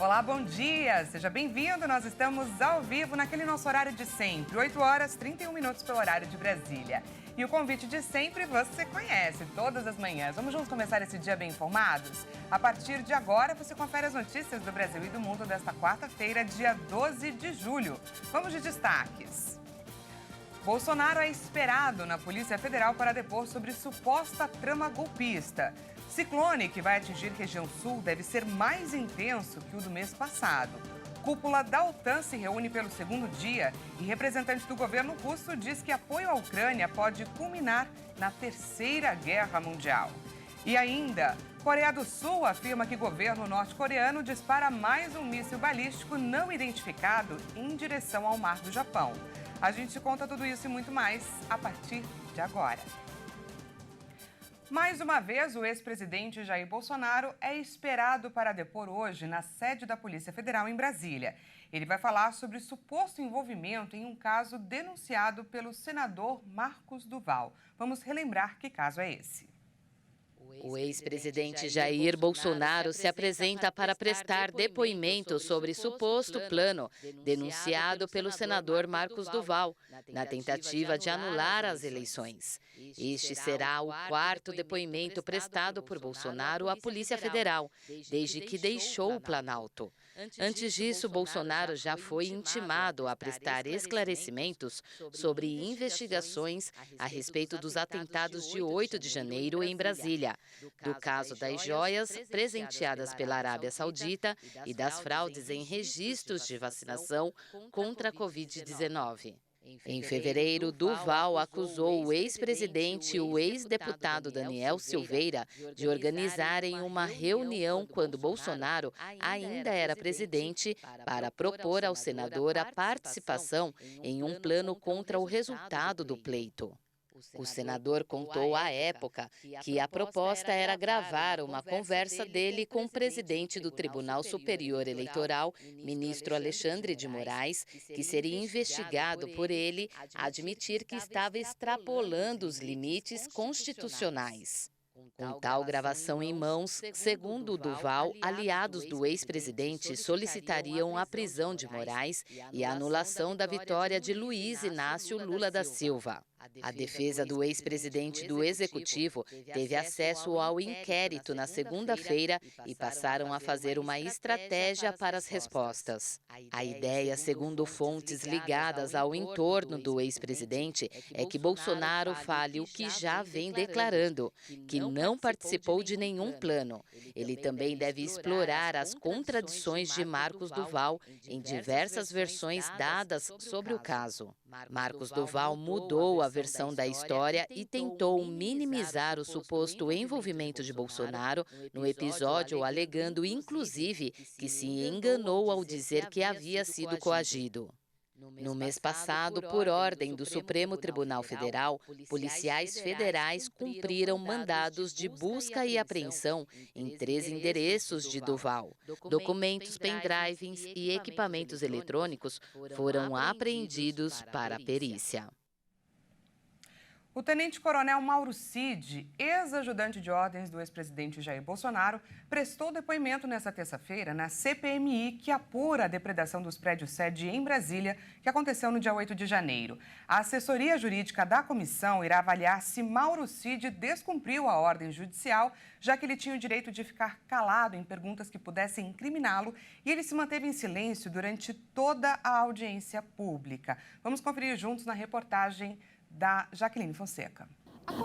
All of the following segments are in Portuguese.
Olá, bom dia! Seja bem-vindo. Nós estamos ao vivo naquele nosso horário de sempre, 8 horas 31 minutos pelo horário de Brasília. E o convite de sempre você conhece, todas as manhãs. Vamos juntos começar esse dia bem informados? A partir de agora, você confere as notícias do Brasil e do mundo desta quarta-feira, dia 12 de julho. Vamos de destaques. Bolsonaro é esperado na Polícia Federal para depor sobre suposta trama golpista. Ciclone que vai atingir região sul deve ser mais intenso que o do mês passado. Cúpula da OTAN se reúne pelo segundo dia e representante do governo russo diz que apoio à Ucrânia pode culminar na Terceira Guerra Mundial. E ainda, Coreia do Sul afirma que o governo norte-coreano dispara mais um míssil balístico não identificado em direção ao mar do Japão. A gente conta tudo isso e muito mais a partir de agora. Mais uma vez, o ex-presidente Jair Bolsonaro é esperado para depor hoje na sede da Polícia Federal em Brasília. Ele vai falar sobre suposto envolvimento em um caso denunciado pelo senador Marcos Duval. Vamos relembrar que caso é esse. O ex-presidente Jair Bolsonaro se apresenta para prestar depoimento sobre suposto plano denunciado pelo senador Marcos Duval, na tentativa de anular as eleições. Este será o quarto depoimento prestado por Bolsonaro à Polícia Federal, desde que deixou o Planalto. Antes disso, Bolsonaro já foi intimado a prestar esclarecimentos sobre investigações a respeito dos atentados de 8 de janeiro em Brasília, do caso das joias presenteadas pela Arábia Saudita e das fraudes em registros de vacinação contra a Covid-19. Em fevereiro, Duval acusou o ex-presidente e o ex-deputado Daniel Silveira de organizarem uma reunião quando Bolsonaro ainda era presidente para propor ao senador a participação em um plano contra o resultado do pleito. O senador contou à época que a proposta era gravar uma conversa dele com o presidente do Tribunal Superior Eleitoral, ministro Alexandre de Moraes, que seria investigado por ele admitir que estava extrapolando os limites constitucionais. Com tal gravação em mãos, segundo o Duval, aliados do ex-presidente solicitariam a prisão de Moraes e a anulação da vitória de Luiz Inácio Lula da Silva. A defesa do ex-presidente do Executivo teve acesso ao inquérito na segunda-feira e passaram a fazer uma estratégia para as respostas. A ideia, segundo fontes ligadas ao entorno do ex-presidente, é que Bolsonaro fale o que já vem declarando, que não participou de nenhum plano. Ele também deve explorar as contradições de Marcos Duval em diversas versões dadas sobre o caso. Marcos Duval mudou a versão da história e tentou minimizar o suposto envolvimento de Bolsonaro no episódio, alegando inclusive que se enganou ao dizer que havia sido coagido. No mês passado, por ordem do Supremo Tribunal Federal, policiais federais cumpriram mandados de busca e apreensão em 3 endereços de Duval. Documentos, pendrives e equipamentos eletrônicos foram apreendidos para a perícia. O tenente-coronel Mauro Cid, ex-ajudante de ordens do ex-presidente Jair Bolsonaro, prestou depoimento nesta terça-feira na CPMI, que apura a depredação dos prédios sede em Brasília, que aconteceu no dia 8 de janeiro. A assessoria jurídica da comissão irá avaliar se Mauro Cid descumpriu a ordem judicial, já que ele tinha o direito de ficar calado em perguntas que pudessem incriminá-lo, e ele se manteve em silêncio durante toda a audiência pública. Vamos conferir juntos na reportagem da Jaqueline Fonseca.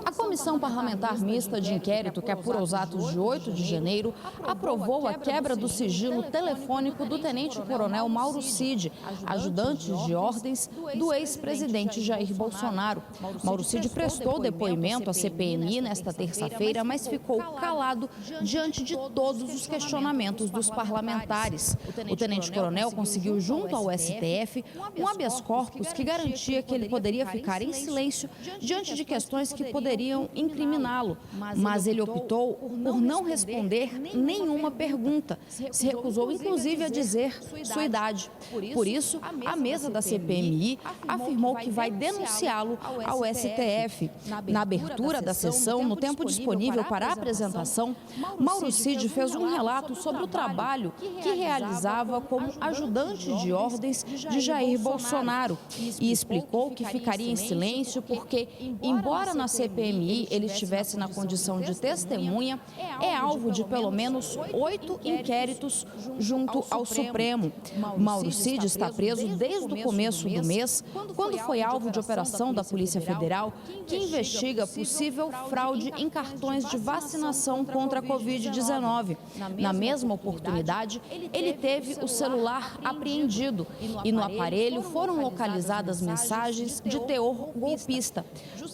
A Comissão Parlamentar Mista de Inquérito que apura os atos de 8 de janeiro aprovou a quebra do sigilo telefônico do tenente-coronel Mauro Cid, ajudante de ordens do ex-presidente Jair Bolsonaro. Mauro Cid prestou depoimento à CPMI nesta terça-feira, mas ficou calado diante de todos os questionamentos dos parlamentares. O tenente-coronel conseguiu, junto ao STF, um habeas corpus que garantia que ele poderia ficar em silêncio diante de questões que poderiam incriminá-lo, mas ele optou por não responder nenhuma pergunta. Se recusou, inclusive, a dizer sua idade. Por isso, a mesa da CPMI afirmou que vai denunciá-lo ao STF. Na abertura da sessão, no tempo disponível para a apresentação, Mauro Cid fez um relato sobre o trabalho que realizava como ajudante de ordens de Jair Bolsonaro e explicou que ficaria em silêncio porque, embora na CPMI ele estivesse na condição de testemunha, é alvo de pelo menos 8 inquéritos junto ao Supremo. Mauro Cid está preso desde o começo do mês, quando foi alvo de operação da Polícia Federal, que investiga possível fraude em cartões de vacinação contra a Covid-19. Na mesma oportunidade, ele teve o celular apreendido e no aparelho foram localizadas mensagens de teor golpista.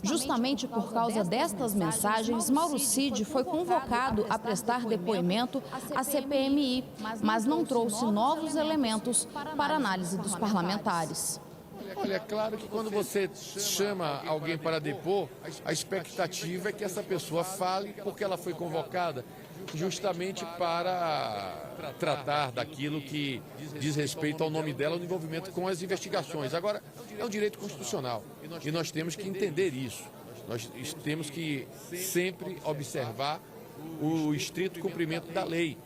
Justamente por causa destas mensagens, Mauro Cid foi convocado a prestar depoimento à CPMI, mas não trouxe novos elementos para análise dos parlamentares. Olha, é claro que quando você chama alguém para depor, a expectativa é que essa pessoa fale porque ela foi convocada justamente para tratar daquilo que diz respeito ao nome dela no envolvimento com as investigações. Agora, é um direito constitucional e nós temos que entender isso. Nós temos que sempre observar o estrito cumprimento da lei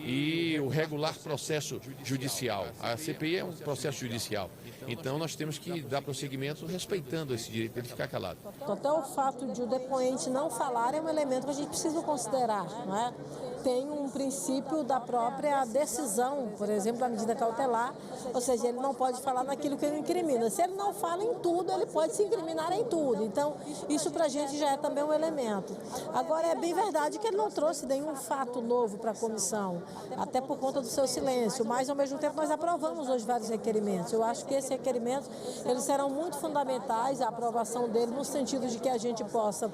e o regular processo judicial. A CPI é um processo judicial. Então, nós temos que dar prosseguimento respeitando esse direito de ele ficar calado. Até o fato de o depoente não falar é um elemento que a gente precisa considerar, não é? Tem um princípio da própria decisão, por exemplo, da medida cautelar, ou seja, ele não pode falar naquilo que ele incrimina. Se ele não fala em tudo, ele pode se incriminar em tudo. Então, isso para a gente já é também um elemento. Agora, é bem verdade que ele não trouxe nenhum fato novo para a comissão, até por conta do seu silêncio, mas, ao mesmo tempo, nós aprovamos hoje vários requerimentos. Eu acho que esses requerimentos, eles serão muito fundamentais, a aprovação dele, no sentido de que a gente possa,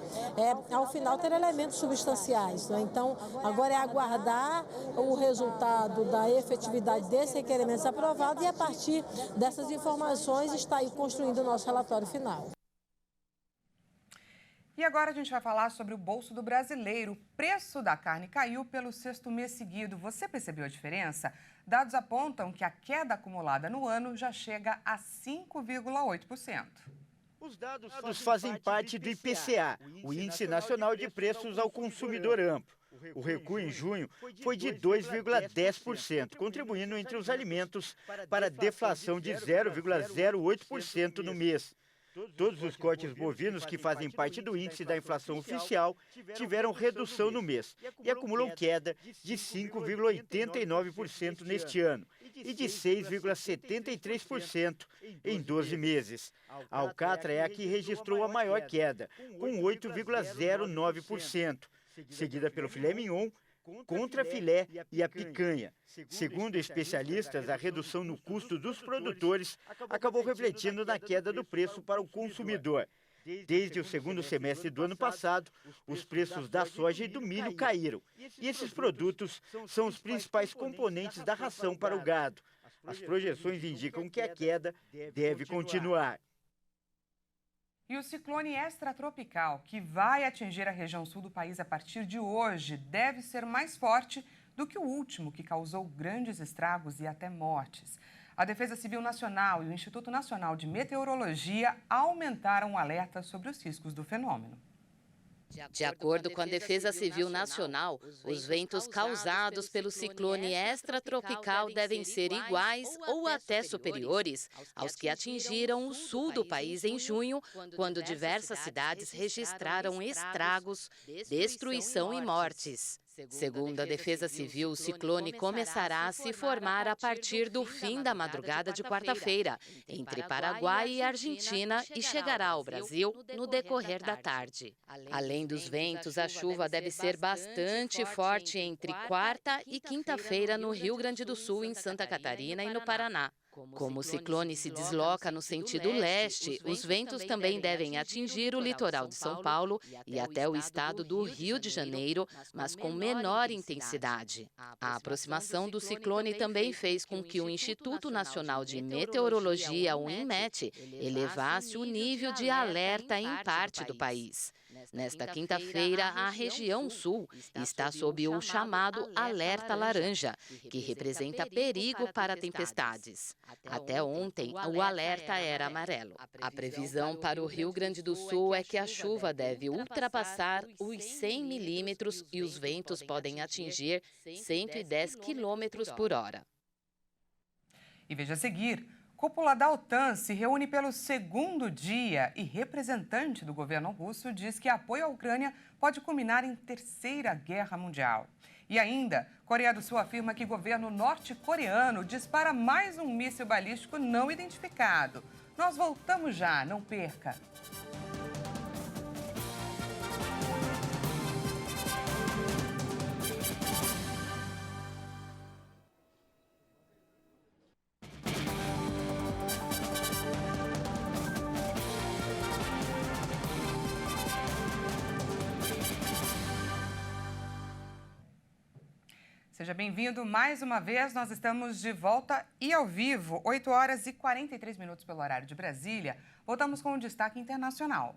ao final, ter elementos substanciais, né? Então, agora é aguardar o resultado da efetividade desses requerimentos aprovados e, a partir dessas informações, está aí construindo o nosso relatório final. E agora a gente vai falar sobre o bolso do brasileiro. O preço da carne caiu pelo 6º mês seguido. Você percebeu a diferença? Dados apontam que a queda acumulada no ano já chega a 5,8%. Os dados fazem parte do IPCA, o Índice Nacional de Preços ao Consumidor Amplo. O recuo em junho foi de 2,10%, contribuindo entre os alimentos para a deflação de 0,08% no mês. Todos os cortes bovinos que fazem parte do índice da inflação oficial tiveram redução no mês e acumulam queda de 5,89% neste ano e de 6,73% em 12 meses. A alcatra é a que registrou a maior queda, com 8,09%. Seguida pelo filé mignon, contrafilé e a picanha. Segundo especialistas, a redução no custo dos produtores acabou refletindo na queda do preço para o consumidor. Desde o segundo semestre do ano passado, os preços da soja e do milho caíram. E esses produtos são os principais componentes da ração para o gado. As projeções indicam que a queda deve continuar. E o ciclone extratropical, que vai atingir a região sul do país a partir de hoje, deve ser mais forte do que o último, que causou grandes estragos e até mortes. A Defesa Civil Nacional e o Instituto Nacional de Meteorologia aumentaram o alerta sobre os riscos do fenômeno. De acordo com a Defesa Civil Nacional, os ventos causados pelo ciclone extratropical devem ser iguais ou até superiores aos que atingiram o sul do país em junho, quando diversas cidades registraram estragos, destruição e mortes. Segundo a Defesa Civil, o ciclone começará a se formar a partir do fim da madrugada de quarta-feira, entre Paraguai e Argentina, e chegará ao Brasil no decorrer da tarde. Além dos ventos, a chuva deve ser bastante forte entre quarta e quinta-feira no Rio Grande do Sul, em Santa Catarina e no Paraná. Como o ciclone se desloca no sentido leste, os ventos também devem atingir o litoral de São Paulo e até o estado do Rio de Janeiro, mas com menor intensidade. A aproximação do ciclone também fez com que o Instituto Nacional de Meteorologia, o INMET, elevasse o nível de alerta em parte do país. Nesta quinta-feira, a região sul está sob o chamado alerta laranja, que representa perigo para tempestades. Até ontem, o alerta era amarelo. A previsão para o Rio Grande do Sul é que a chuva deve ultrapassar os 100 milímetros e os ventos podem atingir 110 quilômetros por hora. E veja a seguir, cúpula da OTAN se reúne pelo segundo dia e representante do governo russo diz que apoio à Ucrânia pode culminar em terceira guerra mundial. E ainda, Coreia do Sul afirma que governo norte-coreano dispara mais um míssil balístico não identificado. Nós voltamos já, não perca! Seja bem-vindo mais uma vez, nós estamos de volta e ao vivo, 8 horas e 43 minutos pelo horário de Brasília. Voltamos com um destaque internacional.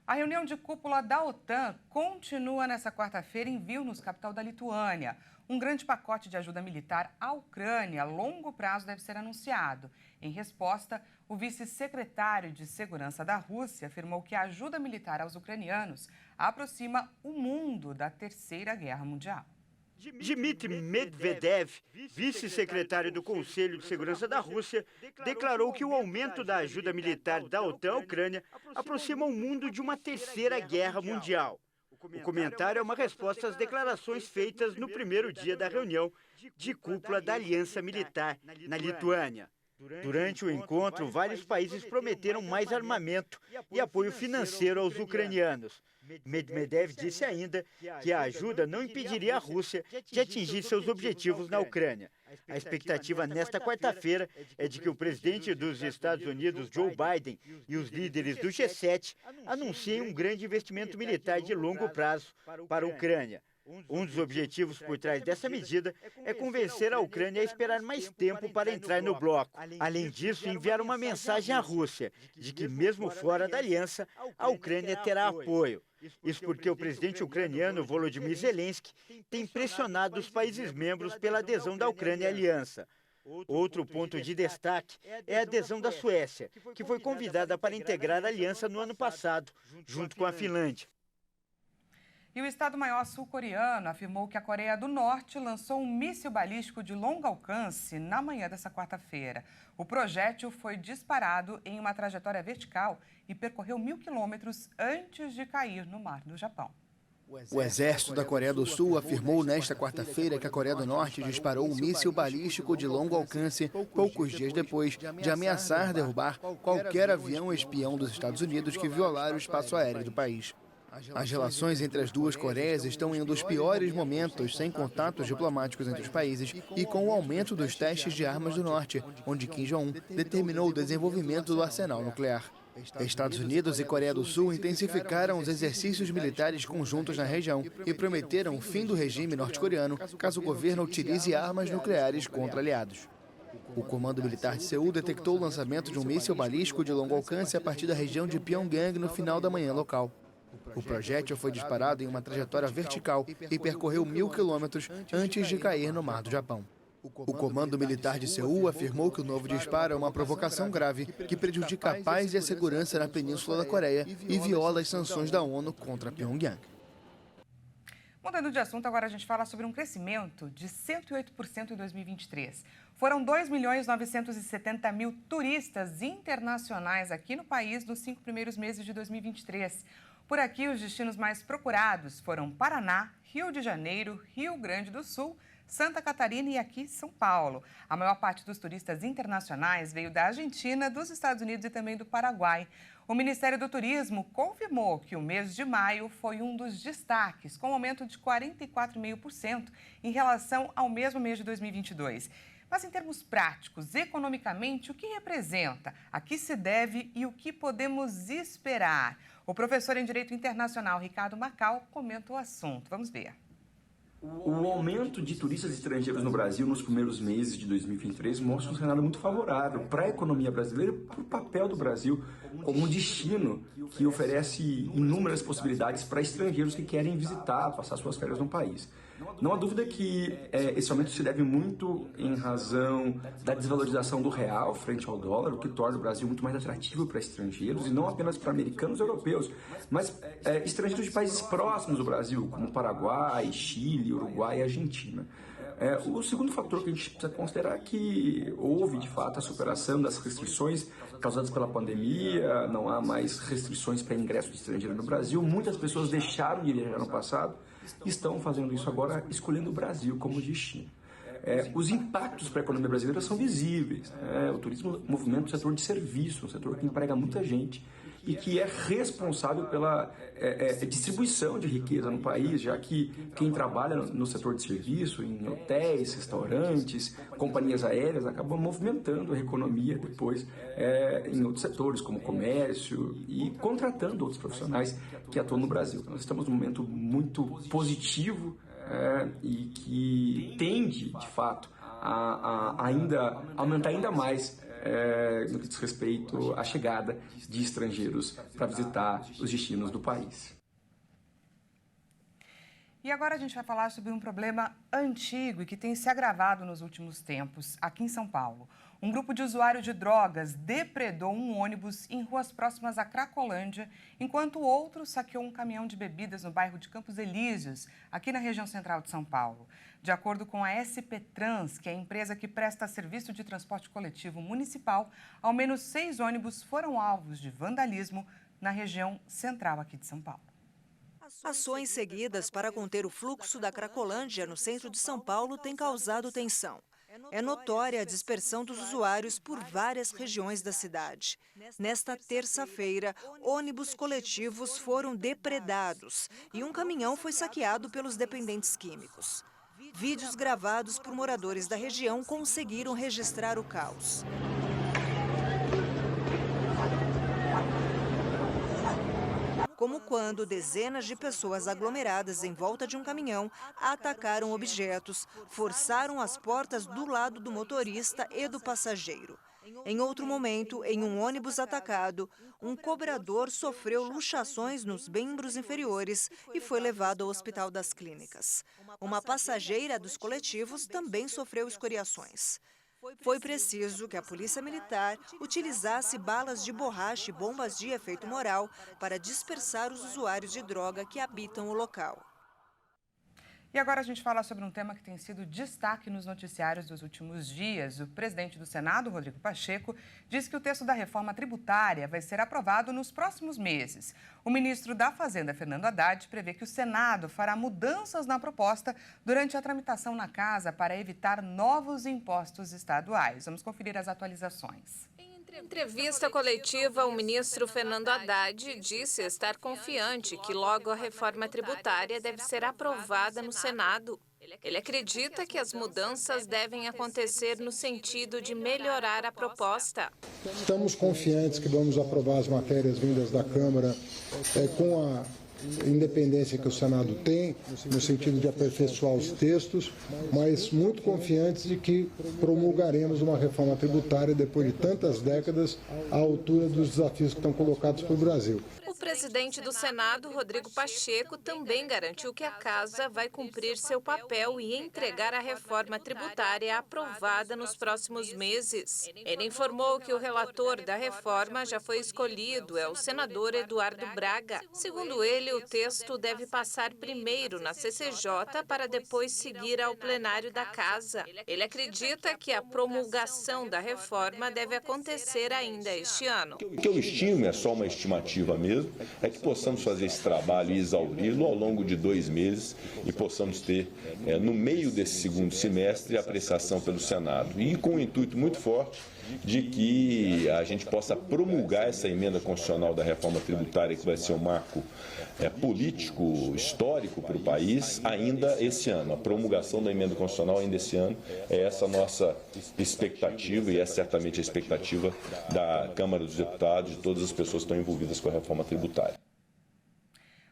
A reunião de cúpula da OTAN continua nesta quarta-feira em Vilnius, capital da Lituânia. Um grande pacote de ajuda militar à Ucrânia a longo prazo deve ser anunciado. Em resposta, o vice-secretário de Segurança da Rússia afirmou que a ajuda militar aos ucranianos aproxima o mundo da Terceira Guerra Mundial. Dmitry Medvedev, vice-secretário do Conselho de Segurança da Rússia, declarou que o aumento da ajuda militar da OTAN à Ucrânia aproxima o mundo de uma terceira guerra mundial. O comentário é uma resposta às declarações feitas no primeiro dia da reunião de cúpula da Aliança Militar na Lituânia. Durante o encontro, vários países prometeram mais armamento e apoio financeiro aos ucranianos. Medvedev disse ainda que a ajuda não impediria a Rússia de atingir seus objetivos na Ucrânia. A expectativa nesta quarta-feira é de que o presidente dos Estados Unidos, Joe Biden, e os líderes do G7 anunciem um grande investimento militar de longo prazo para a Ucrânia. Um dos objetivos por trás dessa medida é convencer a Ucrânia a esperar mais tempo para entrar no bloco. Além disso, enviar uma mensagem à Rússia de que, mesmo fora da aliança, a Ucrânia terá apoio. Isso porque o presidente ucraniano Volodymyr Zelensky tem pressionado os países membros pela adesão da Ucrânia à aliança. Outro ponto de destaque é a adesão da Suécia, que foi convidada para integrar a aliança no ano passado, junto com a Finlândia. E o Estado-Maior sul-coreano afirmou que a Coreia do Norte lançou um míssil balístico de longo alcance na manhã dessa quarta-feira. O projétil foi disparado em uma trajetória vertical e percorreu 1.000 quilômetros antes de cair no mar do Japão. O exército da Coreia do Sul afirmou nesta quarta-feira que a Coreia do Norte disparou um míssil balístico de longo alcance poucos dias depois de ameaçar derrubar qualquer avião espião dos Estados Unidos que violar o espaço aéreo do país. As relações entre as duas Coreias estão em um dos piores momentos, sem contatos diplomáticos entre os países e com o aumento dos testes de armas do norte, onde Kim Jong-un determinou o desenvolvimento do arsenal nuclear. Estados Unidos e Coreia do Sul intensificaram os exercícios militares conjuntos na região e prometeram o fim do regime norte-coreano caso o governo utilize armas nucleares contra aliados. O Comando Militar de Seul detectou o lançamento de um míssil balístico de longo alcance a partir da região de Pyongyang no final da manhã local. O projétil foi disparado em uma trajetória vertical e percorreu 1.000 quilômetros antes de cair no mar do Japão. O Comando Militar de Seul afirmou que o novo disparo é uma provocação grave que prejudica a paz e a segurança na Península da Coreia e viola as sanções da ONU contra Pyongyang. Mudando de assunto, agora a gente fala sobre um crescimento de 108% em 2023. Foram 2.970.000 turistas internacionais aqui no país nos 5 primeiros meses de 2023. Por aqui, os destinos mais procurados foram Paraná, Rio de Janeiro, Rio Grande do Sul, Santa Catarina e aqui São Paulo. A maior parte dos turistas internacionais veio da Argentina, dos Estados Unidos e também do Paraguai. O Ministério do Turismo confirmou que o mês de maio foi um dos destaques, com um aumento de 44,5% em relação ao mesmo mês de 2022. Mas em termos práticos, economicamente, o que representa, a que se deve e o que podemos esperar? O professor em Direito Internacional, Ricardo Macau, comenta o assunto. Vamos ver. O aumento de turistas estrangeiros no Brasil nos primeiros meses de 2023 mostra um cenário muito favorável para a economia brasileira e para o papel do Brasil como um destino que oferece inúmeras possibilidades para estrangeiros que querem visitar, passar suas férias no país. Não há dúvida que esse aumento se deve muito em razão da desvalorização do real frente ao dólar, o que torna o Brasil muito mais atrativo para estrangeiros, e não apenas para americanos e europeus, mas estrangeiros de países próximos do Brasil, como Paraguai, Chile, Uruguai e Argentina. O segundo fator que a gente precisa considerar é que houve, de fato, a superação das restrições causadas pela pandemia, não há mais restrições para ingresso de estrangeiro no Brasil, muitas pessoas deixaram de viajar no passado e estão fazendo isso agora, escolhendo o Brasil como destino. Os impactos para a economia brasileira são visíveis. O turismo movimenta o setor de serviço, um setor que emprega muita gente e que é responsável pela distribuição de riqueza no país, já que quem trabalha no setor de serviço, em hotéis, restaurantes, companhias aéreas, acaba movimentando a economia depois em outros setores, como comércio, e contratando outros profissionais que atuam no Brasil. Nós estamos num momento muito positivo e que tende, de fato, a aumentar ainda mais no que diz respeito à chegada de estrangeiros para visitar os destinos do país. E agora a gente vai falar sobre um problema antigo e que tem se agravado nos últimos tempos, aqui em São Paulo. Um grupo de usuários de drogas depredou um ônibus em ruas próximas à Cracolândia, enquanto outro saqueou um caminhão de bebidas no bairro de Campos Elíseos, aqui na região central de São Paulo. De acordo com a SP Trans, que é a empresa que presta serviço de transporte coletivo municipal, ao menos 6 ônibus foram alvos de vandalismo na região central aqui de São Paulo. Ações seguidas para conter o fluxo da Cracolândia no centro de São Paulo têm causado tensão. É notória a dispersão dos usuários por várias regiões da cidade. Nesta terça-feira, ônibus coletivos foram depredados e um caminhão foi saqueado pelos dependentes químicos. Vídeos gravados por moradores da região conseguiram registrar o caos. Como quando dezenas de pessoas aglomeradas em volta de um caminhão atacaram objetos, forçaram as portas do lado do motorista e do passageiro. Em outro momento, em um ônibus atacado, um cobrador sofreu luxações nos membros inferiores e foi levado ao Hospital das Clínicas. Uma passageira dos coletivos também sofreu escoriações. Foi preciso que a Polícia Militar utilizasse balas de borracha e bombas de efeito moral para dispersar os usuários de droga que habitam o local. E agora a gente fala sobre um tema que tem sido destaque nos noticiários dos últimos dias. O presidente do Senado, Rodrigo Pacheco, disse que o texto da reforma tributária vai ser aprovado nos próximos meses. O ministro da Fazenda, Fernando Haddad, prevê que o Senado fará mudanças na proposta durante a tramitação na Casa para evitar novos impostos estaduais. Vamos conferir as atualizações. Em entrevista coletiva, o ministro Fernando Haddad disse estar confiante que logo a reforma tributária deve ser aprovada no Senado. Ele acredita que as mudanças devem acontecer no sentido de melhorar a proposta. Estamos confiantes que vamos aprovar as matérias vindas da Câmara com a independência que o Senado tem, no sentido de aperfeiçoar os textos, mas muito confiantes de que promulgaremos uma reforma tributária depois de tantas décadas à altura dos desafios que estão colocados para o Brasil. O presidente do Senado, Rodrigo Pacheco, também garantiu que a Casa vai cumprir seu papel e entregar a reforma tributária aprovada nos próximos meses. Ele informou que o relator da reforma já foi escolhido, é o senador Eduardo Braga. Segundo ele, o texto deve passar primeiro na CCJ para depois seguir ao plenário da Casa. Ele acredita que a promulgação da reforma deve acontecer ainda este ano. O que eu estimo, é só uma estimativa mesmo, é que possamos fazer esse trabalho e exauri-lo ao longo de 2 meses e possamos ter, no meio desse segundo semestre, a apreciação pelo Senado. E com um intuito muito forte de que a gente possa promulgar essa emenda constitucional da reforma tributária, que vai ser um marco político, histórico para o país, ainda esse ano. A promulgação da emenda constitucional ainda esse ano é essa nossa expectativa e é certamente a expectativa da Câmara dos Deputados, de todas as pessoas que estão envolvidas com a reforma tributária.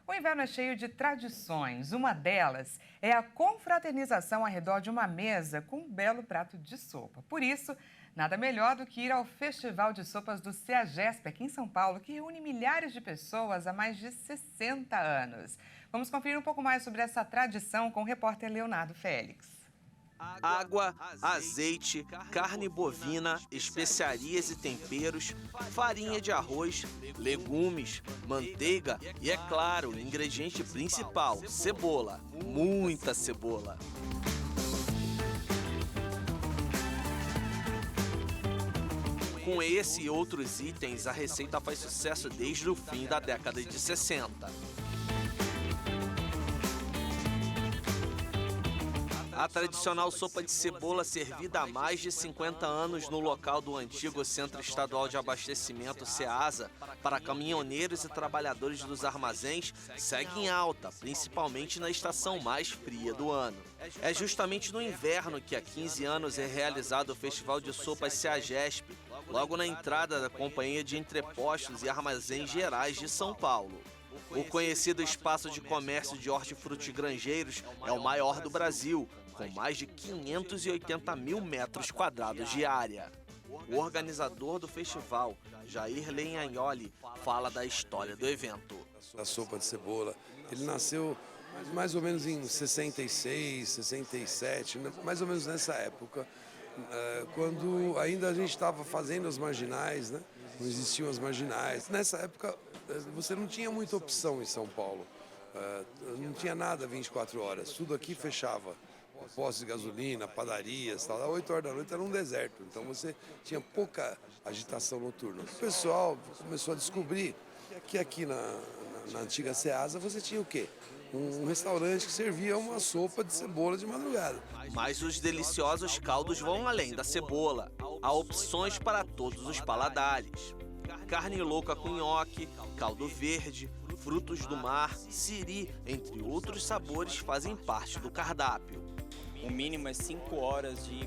O inverno é cheio de tradições. Uma delas é a confraternização ao redor de uma mesa com um belo prato de sopa. Por isso, nada melhor do que ir ao Festival de Sopas do CEAGESP, aqui em São Paulo, que reúne milhares de pessoas há mais de 60 anos. Vamos conferir um pouco mais sobre essa tradição com o repórter Leonardo Félix. Água, azeite, carne bovina, especiarias e temperos, farinha de arroz, legumes, manteiga e, é claro, o ingrediente principal, cebola. Muita cebola. Com esse e outros itens, a receita faz sucesso desde o fim da década de 60. A tradicional sopa de cebola, servida há mais de 50 anos no local do antigo Centro Estadual de Abastecimento CEASA, para caminhoneiros e trabalhadores dos armazéns, segue em alta, principalmente na estação mais fria do ano. É justamente no inverno que há 15 anos é realizado o Festival de Sopas CEAGESP, logo na entrada da Companhia de Entrepostos e Armazéns Gerais de São Paulo. O conhecido espaço de comércio de hortifrutigranjeiros é o maior do Brasil, com mais de 580 mil metros quadrados de área. O organizador do festival, Jair Lenhagnoli, fala da história do evento. A sopa de cebola, ele nasceu mais ou menos em 66, 67, mais ou menos nessa época, quando ainda a gente estava fazendo as marginais, né? Não existiam as marginais. Nessa época, você não tinha muita opção em São Paulo. Não tinha nada 24 horas, tudo aqui fechava. Postos de gasolina, padarias, tal. Às 8 horas da noite era um deserto, então você tinha pouca agitação noturna. O pessoal começou a descobrir que aqui na antiga CEASA você tinha o quê? Um restaurante que servia uma sopa de cebola de madrugada. Mas os deliciosos caldos vão além da cebola. Há opções para todos os paladares. Carne louca com nhoque, caldo verde, frutos do mar, siri, entre outros sabores, fazem parte do cardápio. O mínimo é 5 horas de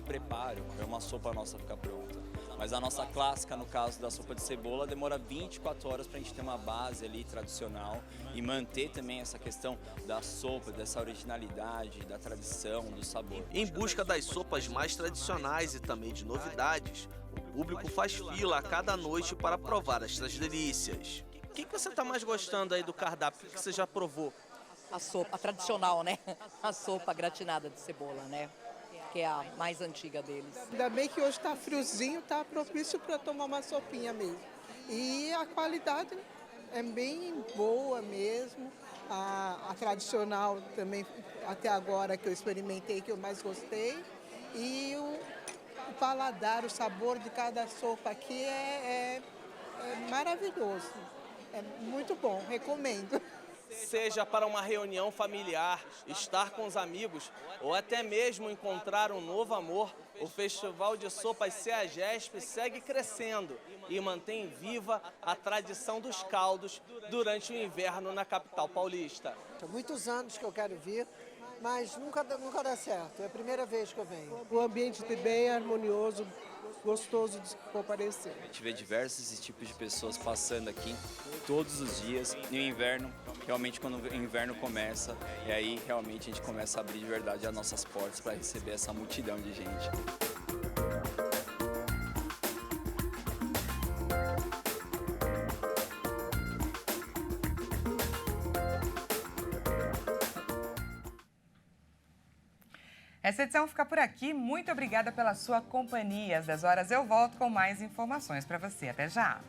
preparo para uma sopa nossa ficar pronta. Mas a nossa clássica, no caso da sopa de cebola, demora 24 horas para a gente ter uma base ali tradicional e manter também essa questão da sopa, dessa originalidade, da tradição, do sabor. Em busca das sopas mais tradicionais e também de novidades, o público faz fila a cada noite para provar estas delícias. O que você está mais gostando aí do cardápio? O que você já provou? A sopa, a tradicional, né? A sopa gratinada de cebola, né? Que é a mais antiga deles. Ainda bem que hoje está friozinho, está propício para tomar uma sopinha mesmo. E a qualidade é bem boa mesmo. A tradicional também, até agora que eu experimentei, que eu mais gostei. E o paladar, o sabor de cada sopa aqui é maravilhoso. É muito bom, recomendo. Seja para uma reunião familiar, estar com os amigos ou até mesmo encontrar um novo amor, o Festival de Sopas CEAGESP segue crescendo e mantém viva a tradição dos caldos durante o inverno na capital paulista. Há muitos anos que eu quero vir, mas nunca dá certo. É a primeira vez que eu venho. O ambiente é bem harmonioso, gostoso de comparecer. A gente vê diversos tipos de pessoas passando aqui todos os dias. No inverno, realmente quando o inverno começa, e aí realmente a gente começa a abrir de verdade as nossas portas para receber essa multidão de gente. Essa edição fica por aqui. Muito obrigada pela sua companhia. Às 10 horas eu volto com mais informações para você. Até já!